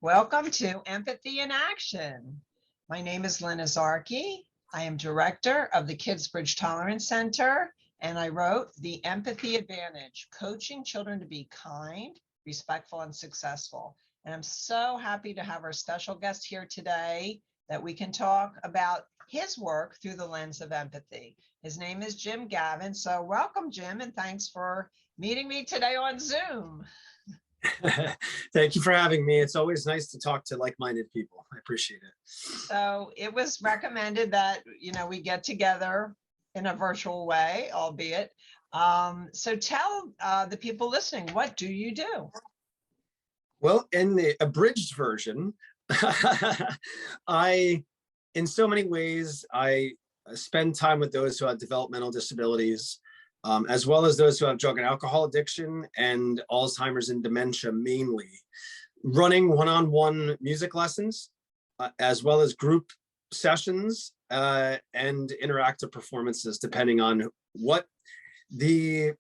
Welcome to Empathy in Action. My name is Lynn Azarki. I am director of the Kidsbridge Tolerance Center, and I wrote The Empathy Advantage, Coaching Children to be Kind, Respectful, and Successful. And I'm so happy to have our special guest here today that we can talk about his work through the lens of empathy. His name is Jim Gaven. So welcome, Jim, and thanks for meeting me today on Zoom. Thank you for having me. It's always nice to talk to like-minded people. I appreciate it. So it was recommended that, we get together in a virtual way, albeit. So tell the people listening, what do you do? Well, in the abridged version, in so many ways, I spend time with those who have developmental disabilities, as well as those who have drug and alcohol addiction and Alzheimer's and dementia mainly, running one-on-one music lessons, as well as group sessions and interactive performances, depending on what the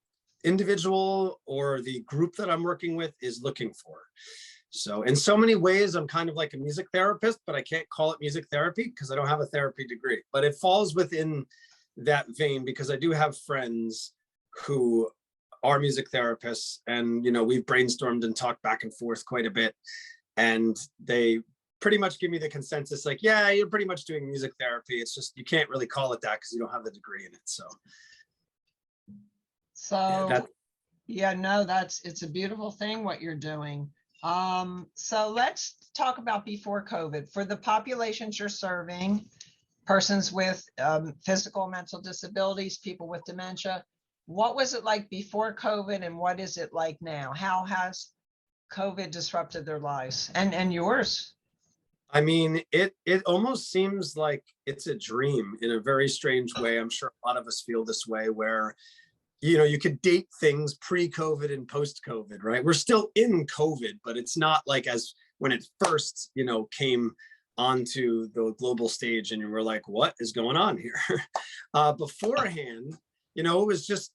individual or the group that I'm working with is looking for. So in so many ways, I'm kind of like a music therapist, but I can't call it music therapy because I don't have a therapy degree, but it falls within that vein because I do have friends who are music therapists, and we've brainstormed and talked back and forth quite a bit, and they pretty much give me the consensus like, yeah, you're pretty much doing music therapy, it's just you can't really call it that because you don't have the degree in it. It's a beautiful thing what you're doing. So let's talk about before COVID. For the populations you're serving, persons with physical and mental disabilities, people with dementia, what was it like before COVID and what is it like now? How has COVID disrupted their lives and yours? I mean, it almost seems like it's a dream in a very strange way. I'm sure a lot of us feel this way where, you could date things pre-COVID and post-COVID, right? We're still in COVID, but it's not like as when it first, came onto the global stage and you were like, what is going on here? Beforehand, it was just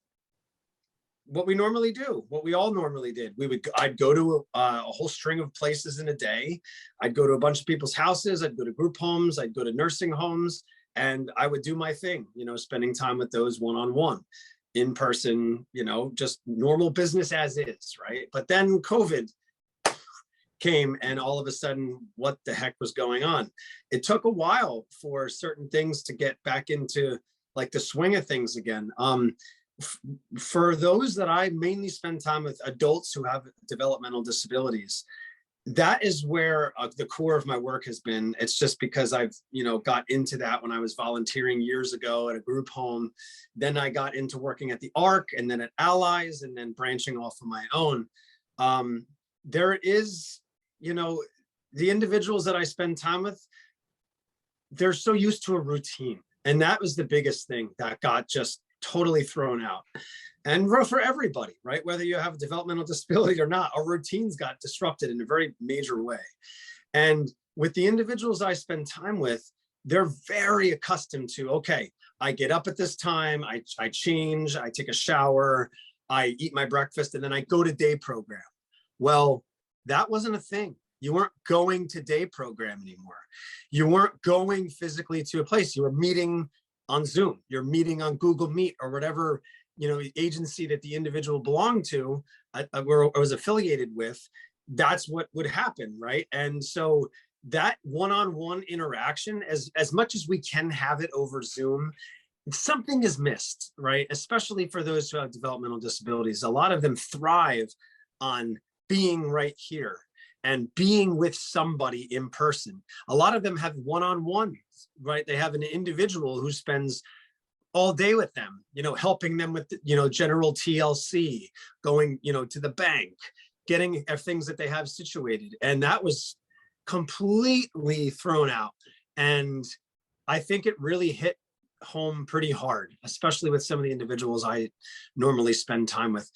what we normally do, what we all normally did. I'd go to a whole string of places in a day. I'd go to a bunch of people's houses. I'd go to group homes. I'd go to nursing homes, and I would do my thing, spending time with those one-on-one, in person, just normal business as is, right? But then COVID came and all of a sudden, what the heck was going on? It took a while for certain things to get back into like the swing of things again. For those that I mainly spend time with, adults who have developmental disabilities, that is where the core of my work has been. It's just because I've, got into that when I was volunteering years ago at a group home. Then I got into working at the ARC and then at Allies and then branching off on my own. There is, the individuals that I spend time with, they're so used to a routine. And that was the biggest thing that got just totally thrown out. And for everybody, right? Whether you have a developmental disability or not, our routines got disrupted in a very major way. And with the individuals I spend time with, they're very accustomed to, okay, I get up at this time, I change, I take a shower, I eat my breakfast, and then I go to day program. Well, that wasn't a thing. You weren't going to day program anymore. You weren't going physically to a place. You were meeting on Zoom, you're meeting on Google Meet or whatever, agency that the individual belonged to, or was affiliated with. That's what would happen, right? And so that one-on-one interaction, as much as we can have it over Zoom, something is missed, right? Especially for those who have developmental disabilities. A lot of them thrive on being right here and being with somebody in person. A lot of them have one-on-ones, right? They have an individual who spends all day with them, helping them with, general TLC, going, to the bank, getting things that they have situated. And that was completely thrown out. And I think it really hit home pretty hard, especially with some of the individuals I normally spend time with.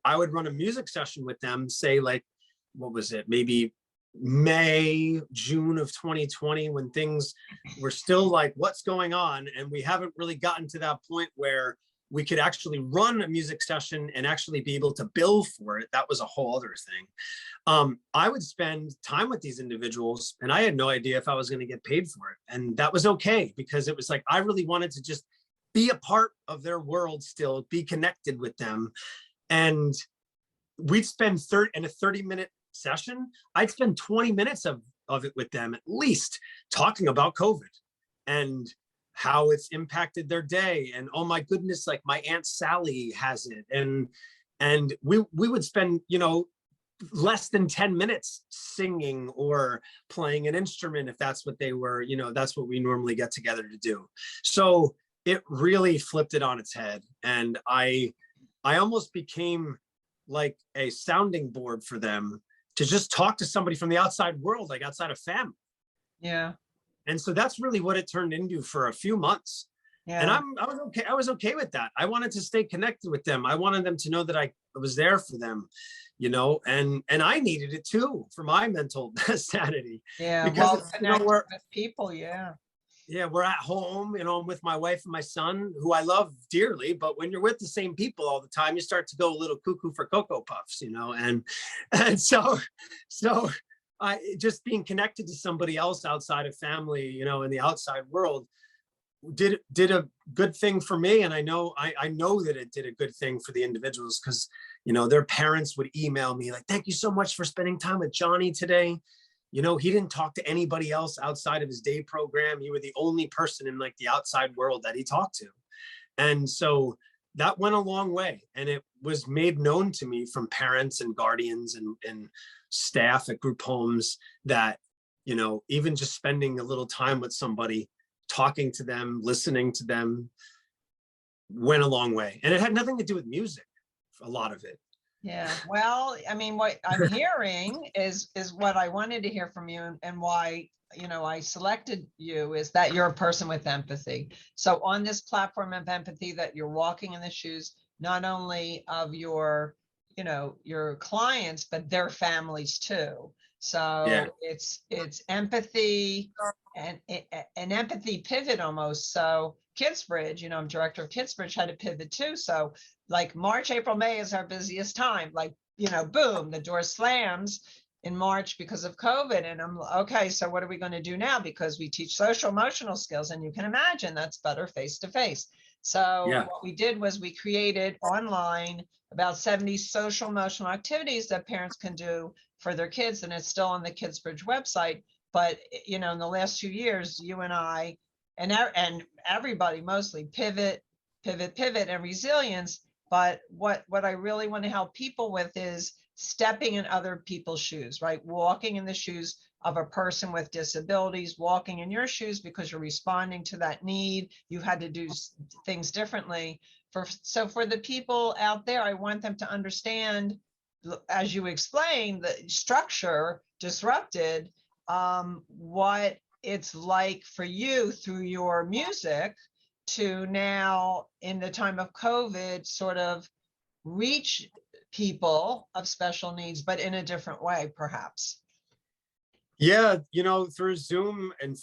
I would run a music session with them, say like, what was it? Maybe May, June of 2020, when things were still like, what's going on? And we haven't really gotten to that point where, we could actually run a music session and actually be able to bill for it, that was a whole other thing. I would spend time with these individuals and I had no idea if I was going to get paid for it. And that was okay, because it was like, I really wanted to just be a part of their world still, be connected with them. And we'd spend 30-minute session, I'd spend 20 minutes of it with them, at least, talking about COVID and how it's impacted their day. And oh my goodness, like my Aunt Sally has it. And we would spend, you know, less than 10 minutes singing or playing an instrument if that's what they were, you know, that's what we normally get together to do. So it really flipped it on its head. And I almost became like a sounding board for them to just talk to somebody from the outside world, like outside of family. Yeah. And so that's really what it turned into for a few months. Yeah. And I was okay with that. I wanted to stay connected with them. I wanted them to know that I was there for them, you know, and I needed it too for my mental sanity. Yeah. Because Well, you know, with people. Yeah. yeah, we're at home, you know, I'm with my wife and my son, who I love dearly, but when you're with the same people all the time, you start to go a little cuckoo for Cocoa Puffs, you know, and so I just being connected to somebody else outside of family, you know, in the outside world did a good thing for me. And I know that it did a good thing for the individuals, because, you know, their parents would email me like, thank you so much for spending time with Johnny today. You know, he didn't talk to anybody else outside of his day program. You were the only person in like the outside world that he talked to. And so that went a long way. And it was made known to me from parents and guardians and staff at group homes that, you know, even just spending a little time with somebody, talking to them, listening to them, went a long way. And it had nothing to do with music, a lot of it. Yeah. Well, I mean, what I'm hearing is what I wanted to hear from you, and why, you know, I selected you, is that you're a person with empathy. So on this platform of empathy, that you're walking in the shoes, not only of your, you know, your clients, but their families too. So Yeah. it's empathy and an empathy pivot almost. So Kidsbridge, you know, I'm director of Kidsbridge, had to pivot too. So like March, April, May is our busiest time. Like, you know, boom, the door slams in March because of COVID. And I'm okay, so what are we going to do now? Because we teach social emotional skills, and you can imagine that's better face to face. So Yeah. what we did was we created online about 70 social emotional activities that parents can do for their kids. And it's still on the Kidsbridge website. But, you know, in the last 2 years, you and I and everybody mostly pivot and resilience. But what I really want to help people with is stepping in other people's shoes, right? Walking in the shoes of a person with disabilities, walking in your shoes because you're responding to that need. You've had to do things differently. So for the people out there, I want them to understand, as you explained, the structure disrupted, what it's like for you through your music to now, in the time of COVID, sort of reach people of special needs, but in a different way, perhaps. Yeah, you know, through Zoom and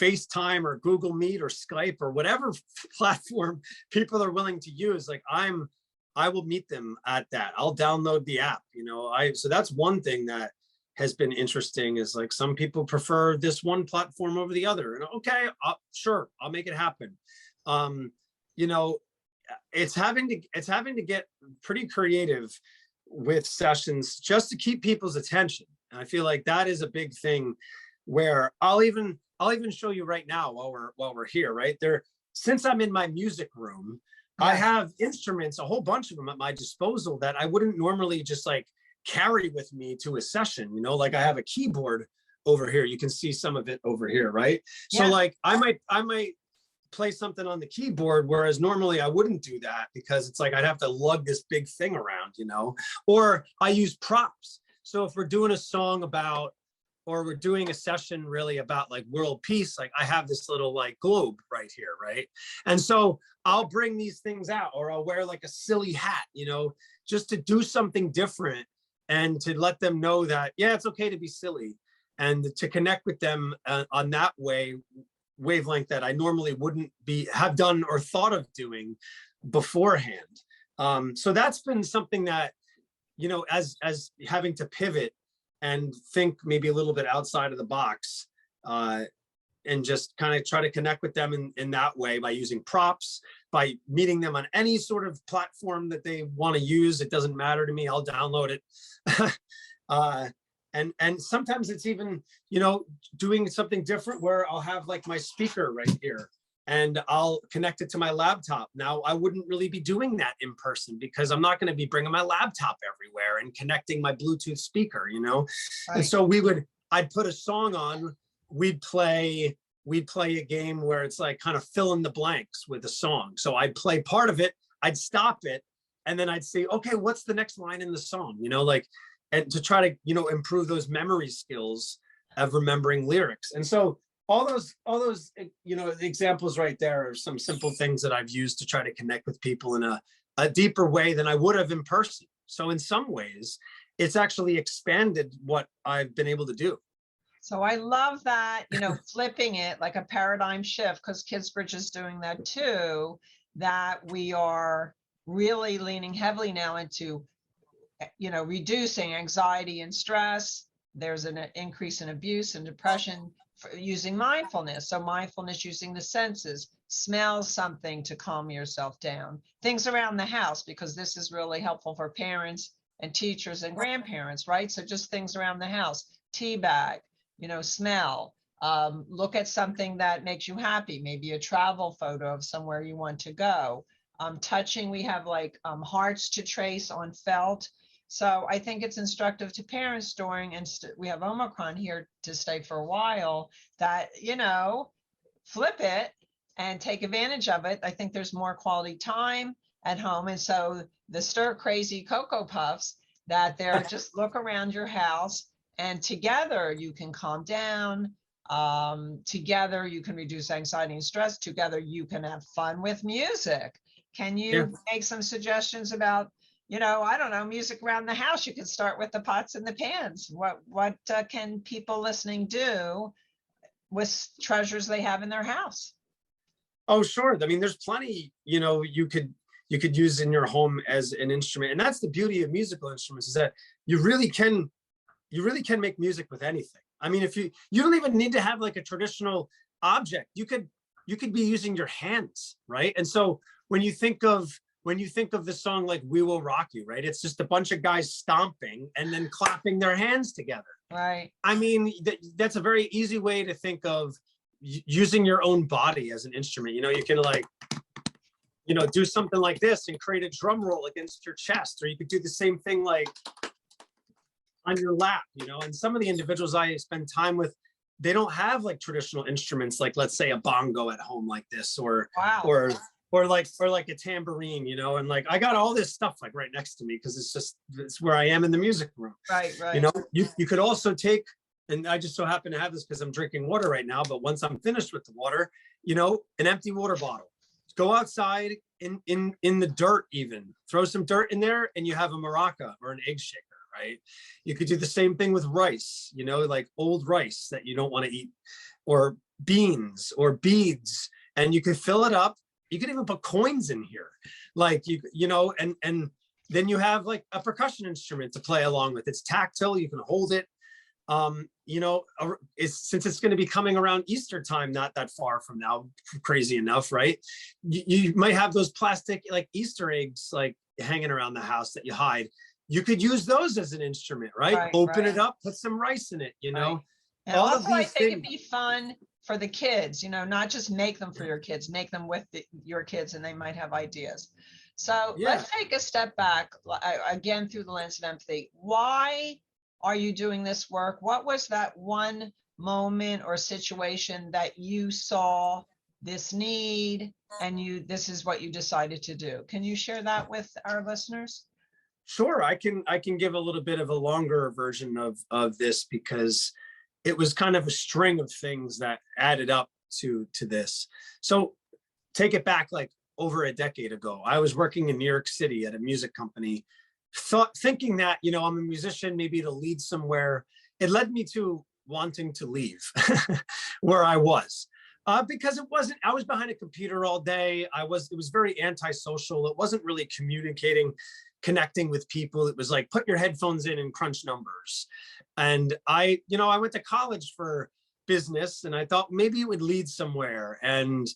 FaceTime or Google Meet or Skype or whatever platform people are willing to use, like I will meet them at that. I'll download the app, you know. So that's one thing that has been interesting, is like some people prefer this one platform over the other. And okay, sure, I'll make it happen. You know, it's having to get pretty creative with sessions just to keep people's attention. And I feel like that is a big thing, where I'll even show you right now while we're here, right there. Since I'm in my music room, yeah, I have instruments, a whole bunch of them at my disposal that I wouldn't normally just like carry with me to a session, you know, like I have a keyboard over here. You can see some of it over here, right? Yeah. So like I might play something on the keyboard, whereas normally I wouldn't do that, because it's like I'd have to lug this big thing around, you know. Or I use props. So if we're doing a song about, or we're doing a session really about like world peace, like I have this little like globe right here, right? And so I'll bring these things out, or I'll wear like a silly hat, you know, just to do something different and to let them know that, yeah, it's okay to be silly, and to connect with them on that wavelength that I normally wouldn't have done or thought of doing beforehand. So that's been something that, you know, as having to pivot and think maybe a little bit outside of the box, and just kind of try to connect with them in that way by using props, by meeting them on any sort of platform that they want to use. It doesn't matter to me. I'll download it. And sometimes it's even, you know, doing something different where I'll have like my speaker right here and I'll connect it to my laptop. Now, I wouldn't really be doing that in person because I'm not going to be bringing my laptop everywhere and connecting my Bluetooth speaker, you know? Right. And so I'd put a song on, we'd play a game where it's like kind of fill in the blanks with a song. So I'd play part of it, I'd stop it, and then I'd say, okay, what's the next line in the song? You know, like, and to try to, you know, improve those memory skills of remembering lyrics. And so all those, you know, examples right there are some simple things that I've used to try to connect with people in a deeper way than I would have in person. So in some ways, it's actually expanded what I've been able to do. So I love that, you know, flipping it like a paradigm shift, because Kidsbridge is doing that too, that we are really leaning heavily now into, you know, reducing anxiety and stress. There's an increase in abuse and depression using mindfulness. So mindfulness using the senses, smell something to calm yourself down, things around the house, because this is really helpful for parents and teachers and grandparents, right? So just things around the house, tea bag, you know, smell, look at something that makes you happy, maybe a travel photo of somewhere you want to go. Touching, we have like hearts to trace on felt. So I think it's instructive to parents during, and we have Omicron here to stay for a while, that, you know, flip it and take advantage of it. I think there's more quality time at home. And so the stir crazy Cocoa Puffs, that they're just look around your house, and together you can calm down. Together you can reduce anxiety and stress. Together you can have fun with music. Can you make some suggestions about, you know, I don't know, music around the house? You can start with the pots and the pans. What can people listening do with treasures they have in their house? Oh, sure. I mean, there's plenty, you know, you could use in your home as an instrument. And that's the beauty of musical instruments, is that you really can make music with anything. I mean, if you don't even need to have like a traditional object. You could be using your hands, right? And so when you think of the song like "We Will Rock You," right? It's just a bunch of guys stomping and then clapping their hands together. Right. I mean, that's a very easy way to think of using your own body as an instrument. You know, you can like, you know, do something like this and create a drum roll against your chest, or you could do the same thing like on your lap, you know. And some of the individuals I spend time with, they don't have like traditional instruments, like let's say a bongo at home like this, or wow. or like a tambourine, you know. And like I got all this stuff like right next to me because it's where I am in the music room. Right. You know, you could also take, and I just so happen to have this because I'm drinking water right now, but once I'm finished with the water, you know, an empty water bottle. Go outside in the dirt, even throw some dirt in there, and you have a maraca or an egg shaker, right? You could do the same thing with rice, you know, like old rice that you don't want to eat, or beans or beads, and you could fill it up. You could even put coins in here, like you know, and then you have like a percussion instrument to play along with. It's tactile, you can hold it. You know, since it's going to be coming around Easter time, not that far from now, crazy enough, right? You might have those plastic like Easter eggs like hanging around the house that you hide. You could use those as an instrument, right? Open it up, put some rice in it, you know. And all also, of these I think it'd be fun for the kids, you know, not just make them for your kids, make them with your kids, and they might have ideas. So let's take a step back again through the lens of empathy. Why are you doing this work? What was that one moment or situation that you saw this need and this is what you decided to do? Can you share that with our listeners? Sure, I can give a little bit of a longer version of this, because it was kind of a string of things that added up to this. So take it back like over a decade ago. I was working in New York City at a music company, thinking that, you know, I'm a musician, maybe to lead somewhere. It led me to wanting to leave where I was. Because it wasn't, I was behind a computer all day. It was very antisocial. It wasn't really communicating, connecting with people. It was like, put your headphones in and crunch numbers. And I went to college for business, and I thought maybe it would lead somewhere. And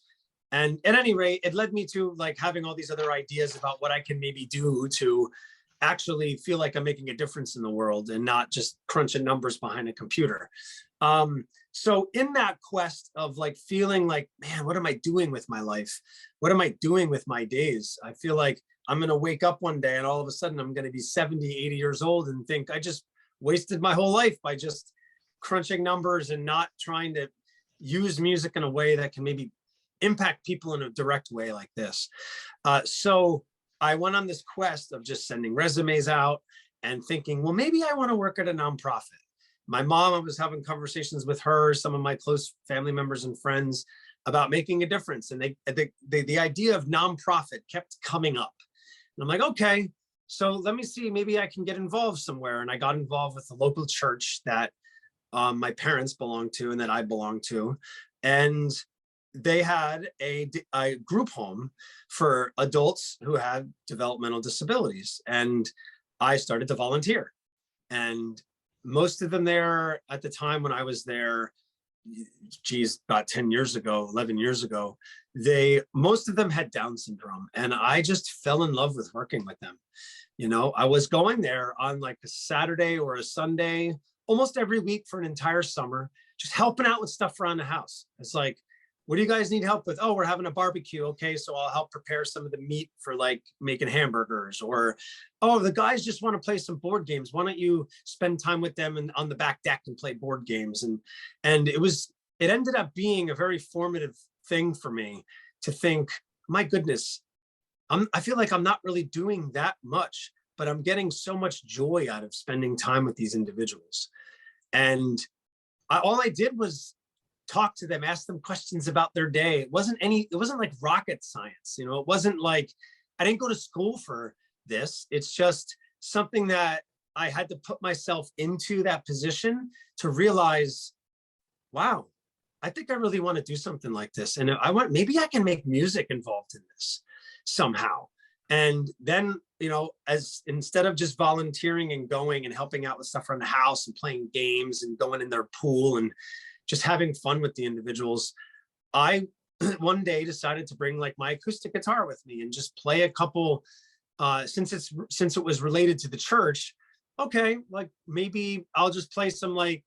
at any rate, it led me to like having all these other ideas about what I can maybe do to actually feel like I'm making a difference in the world and not just crunching numbers behind a computer. So in that quest of like feeling like, man, what am I doing with my life? What am I doing with my days? I feel like I'm going to wake up one day and all of a sudden I'm going to be 70, 80 years old and think I just wasted my whole life by just crunching numbers and not trying to use music in a way that can maybe impact people in a direct way like this. So I went on this quest of just sending resumes out and thinking, well, maybe I want to work at a nonprofit. My mom, I was having conversations with her, some of my close family members and friends about making a difference. And the idea of nonprofit kept coming up. And I'm like, okay, so let me see, maybe I can get involved somewhere. And I got involved with the local church that my parents belonged to and that I belonged to. And they had a group home for adults who had developmental disabilities. And I started to volunteer. And most of them there at the time when I was there, geez, about 10 years ago, 11 years ago, most of them had Down syndrome. And I just fell in love with working with them. I was going there on like a Saturday or a Sunday, almost every week for an entire summer, just helping out with stuff around the house. It's like, what do you guys need help with? Oh, we're having a barbecue. Okay, so I'll help prepare some of the meat for like making hamburgers. Or, oh, the guys just want to play some board games. Why don't you spend time with them and on the back deck and play board games? And it ended up being a very formative thing for me to think, my goodness, I feel like I'm not really doing that much, but I'm getting so much joy out of spending time with these individuals. And all I did was talk to them, ask them questions about their day. It wasn't like rocket science. It wasn't like, I didn't go to school for this. It's just something that I had to put myself into that position to realize, wow, I think I really want to do something like this. And maybe I can make music involved in this somehow. And then, as instead of just volunteering and going and helping out with stuff around the house and playing games and going in their pool and just having fun with the individuals, I one day decided to bring like my acoustic guitar with me and just play a couple, since it was related to the church. Okay, like maybe I'll just play some like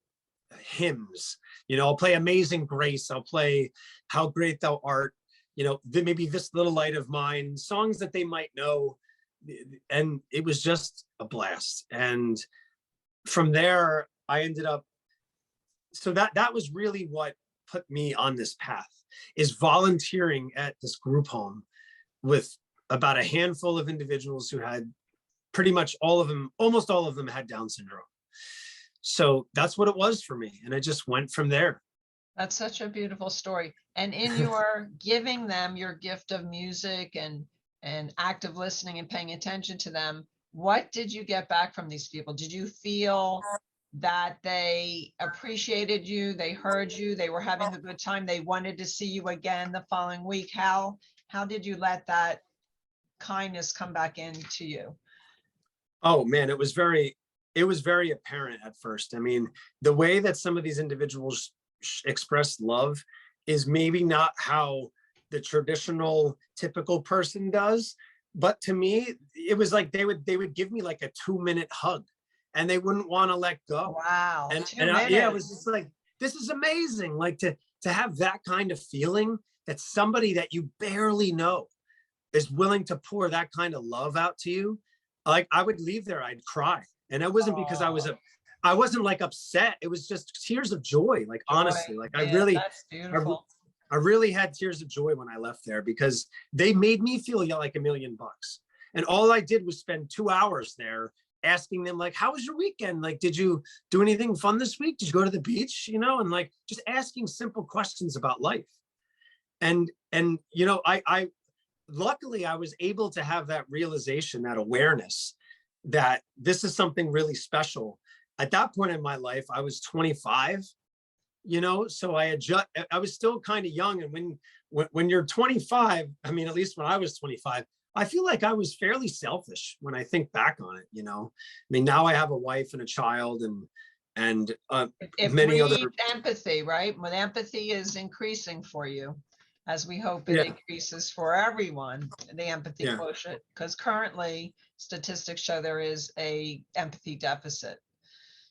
hymns, I'll play Amazing Grace, I'll play How Great Thou Art, maybe This Little Light of Mine, songs that they might know. And it was just a blast. And from there, I ended up, so that was really what put me on this path, is volunteering at this group home with about a handful of individuals who had pretty much almost all of them had Down syndrome. So that's what it was for me. And I just went from there. That's such a beautiful story. And in your giving them your gift of music and active listening and paying attention to them, what did you get back from these people? Did you feel that they appreciated you, they heard you, they were having a good time, they wanted to see you again the following week? How did you let that kindness come back into you? Oh man, it was very apparent at first. I mean, the way that some of these individuals express love is maybe not how the traditional typical person does, but to me it was like they would give me like a 2-minute hug and they wouldn't want to let go. Wow. And it was just like, this is amazing. Like to have that kind of feeling that somebody that you barely know is willing to pour that kind of love out to you. Like I would leave there, I'd cry. And it wasn't because I wasn't like upset. It was just tears of joy. Like, honestly, like that's beautiful. I really had tears of joy when I left there because they made me feel like $1 million. And all I did was spend 2 hours there asking them like, how was your weekend? Like, did you do anything fun this week? Did you go to the beach? And like, just asking simple questions about life. And I luckily I was able to have that realization, that awareness that this is something really special. At that point in my life, I was 25. so I was still kind of young. And when you're 25, I mean, at least when I was 25, I feel like I was fairly selfish when I think back on it, I mean, now I have a wife and a child and It many other. breeds empathy, right? When empathy is increasing for you, as we hope it Yeah. increases for everyone, the empathy Yeah. quotient, because currently statistics show there is a empathy deficit.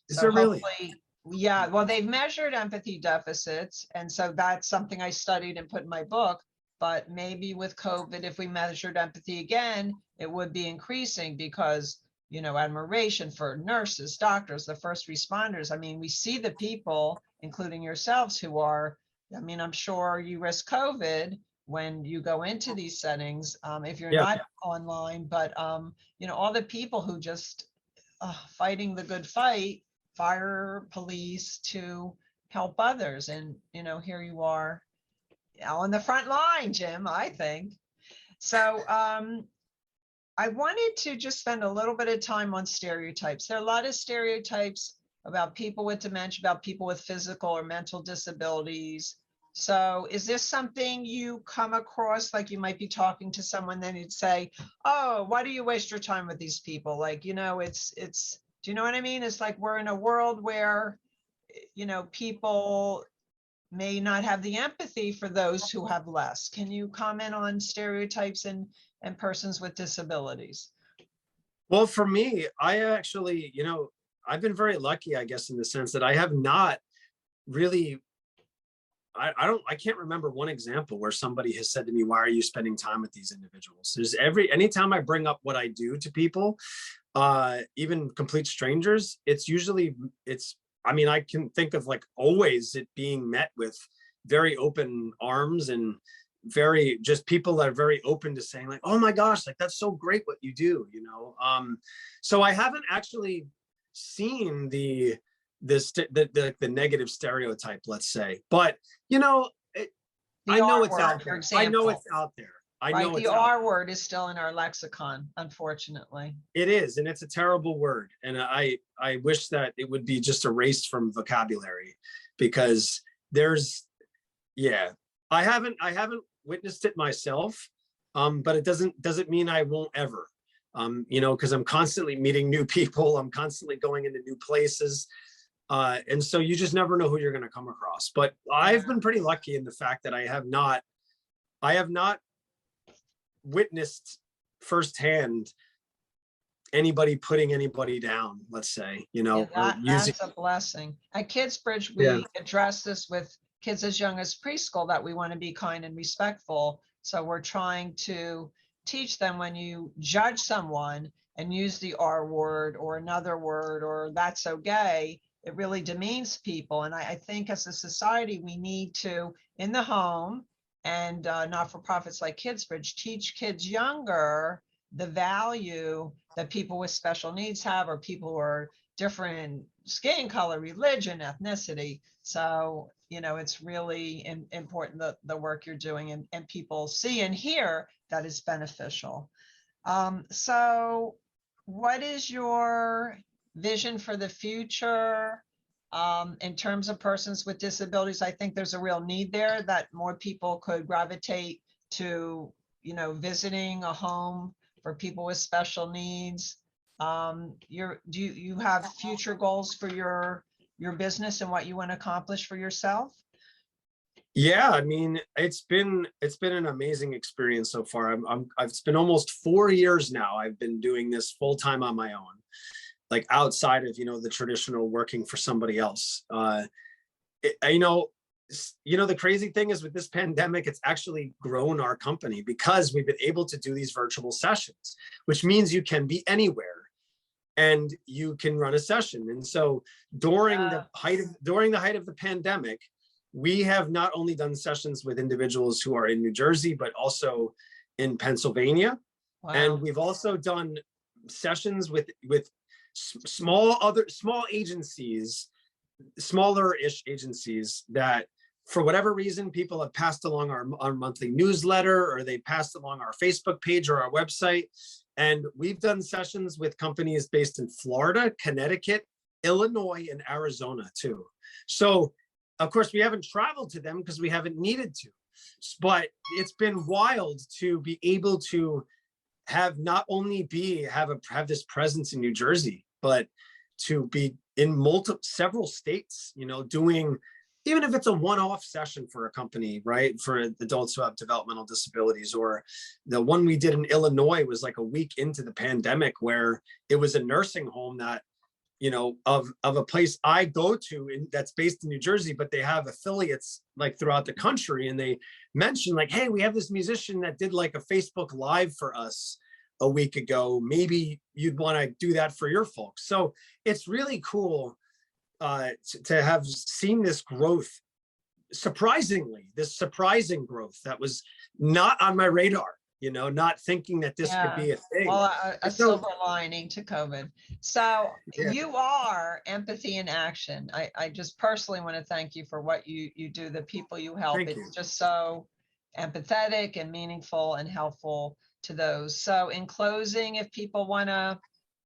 Is So there really? hopefully, yeah, well, they've measured empathy deficits. And so that's something I studied and put in my book. But maybe with COVID, if we measured empathy again, it would be increasing because, admiration for nurses, doctors, the first responders. I mean, we see the people, including yourselves, who are, I mean, I'm sure you risk COVID when you go into these settings, if you're Yeah. not online, but, all the people who just fighting the good fight, fire, police, to help others. And, here you are on the front line, Jim, I think. So I wanted to just spend a little bit of time on stereotypes. There are a lot of stereotypes about people with dementia, about people with physical or mental disabilities. So is this something you come across, like you might be talking to someone, then you'd say, oh, why do you waste your time with these people? Like, it's, do you know what I mean? It's like we're in a world where, people may not have the empathy for those who have less. Can you comment on stereotypes and persons with disabilities? Well, for me, I actually, I've been very lucky, I guess, in the sense that I have not really, I can't remember one example where somebody has said to me, why are you spending time with these individuals? Anytime I bring up what I do to people, even complete strangers, I mean, I can think of like always it being met with very open arms and very just people that are very open to saying like, oh my gosh, like that's so great what you do, so I haven't actually seen the negative stereotype, let's say, but I know it's out there. I know it's out there. I know the R word is still in our lexicon, unfortunately. It is, and it's a terrible word. And I wish that it would be just erased from vocabulary, because I haven't witnessed it myself, but it doesn't mean I won't ever, because I'm constantly meeting new people. I'm constantly going into new places. And so you just never know who you're going to come across. But I've been pretty lucky in the fact that I have not witnessed firsthand anybody putting anybody down, let's say, that's a blessing. At Kidsbridge, we address this with kids as young as preschool, that we want to be kind and respectful. So we're trying to teach them, when you judge someone and use the R word or another word, or that's so gay, it really demeans people. And I think as a society, we need to, in the home, and not-for-profits like Kidsbridge, teach kids younger the value that people with special needs have, or people who are different skin color, religion, ethnicity. So, it's really important, the work you're doing, and people see and hear that is beneficial. So what is your vision for the future? In terms of persons with disabilities, I think there's a real need there, that more people could gravitate to, visiting a home for people with special needs. Do you have future goals for your business and what you want to accomplish for yourself? Yeah, I mean, it's been an amazing experience so far. It's been almost 4 years now. I've been doing this full time on my own, like outside of, the traditional working for somebody else. The crazy thing is, with this pandemic, it's actually grown our company, because we've been able to do these virtual sessions, which means you can be anywhere and you can run a session. And so during the height of the pandemic, we have not only done sessions with individuals who are in New Jersey, but also in Pennsylvania. Wow. And we've also done sessions with small agencies, smaller-ish agencies, that for whatever reason, people have passed along our monthly newsletter, or they passed along our Facebook page or our website. And we've done sessions with companies based in Florida, Connecticut, Illinois, and Arizona too. So of course, we haven't traveled to them because we haven't needed to. But it's been wild to be able to have not only have this presence in New Jersey, but to be in several states, doing, even if it's a one-off session for a company, right? For adults who have developmental disabilities. Or the one we did in Illinois was like a week into the pandemic, where it was a nursing home that, of a place I go to that's based in New Jersey, but they have affiliates like throughout the country. And they mentioned like, hey, we have this musician that did like a Facebook Live for us a week ago. Maybe you'd want to do that for your folks. So it's really cool to have seen this growth, this surprising growth that was not on my radar, not thinking that this could be a thing. Well, a silver lining to COVID. So you are empathy in action. I just personally want to thank you for what you do, the people you help. It's just so empathetic and meaningful and helpful to those. So in closing, if people want to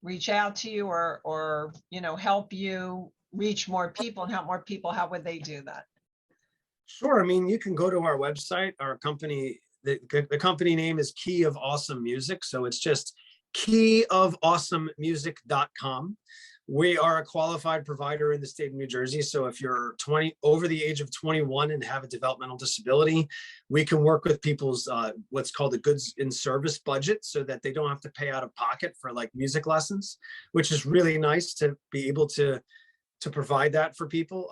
reach out to you or help you reach more people and help more people, how would they do that? Sure. I mean, you can go to our website. Our company, the company name is Key of Awesome Music. So it's just keyofawesomemusic.com. We are a qualified provider in the state of New Jersey. So if you're over the age of 21 and have a developmental disability, we can work with people's what's called a goods and service budget, so that they don't have to pay out of pocket for like music lessons, which is really nice to be able to provide that for people.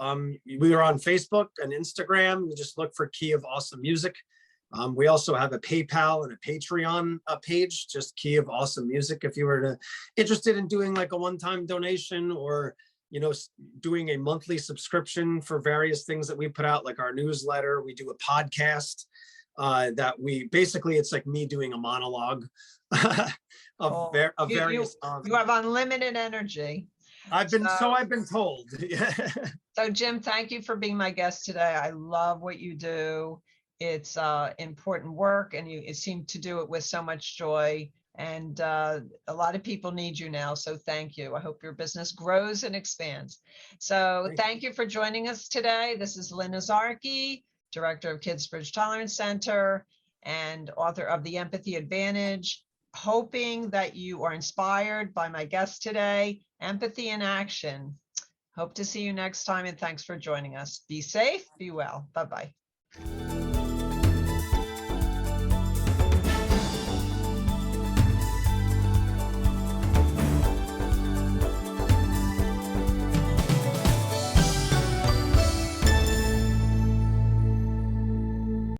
We are on Facebook and Instagram. You just look for Key of Awesome Music. We also have a PayPal and a Patreon page, just Key of Awesome Music. If you were interested in doing like a one-time donation, or, doing a monthly subscription for various things that we put out, like our newsletter. We do a podcast that it's like me doing a monologue of various. You have unlimited energy. I've been told. So Jim, thank you for being my guest today. I love what you do. It's important work, and you seem to do it with so much joy. And a lot of people need you now. So thank you. I hope your business grows and expands. So thank you for joining us today. This is Lynn Azarki, Director of Kidsbridge Tolerance Center and author of The Empathy Advantage. Hoping that you are inspired by my guest today, Empathy in Action. Hope to see you next time, and thanks for joining us. Be safe, be well. Bye-bye.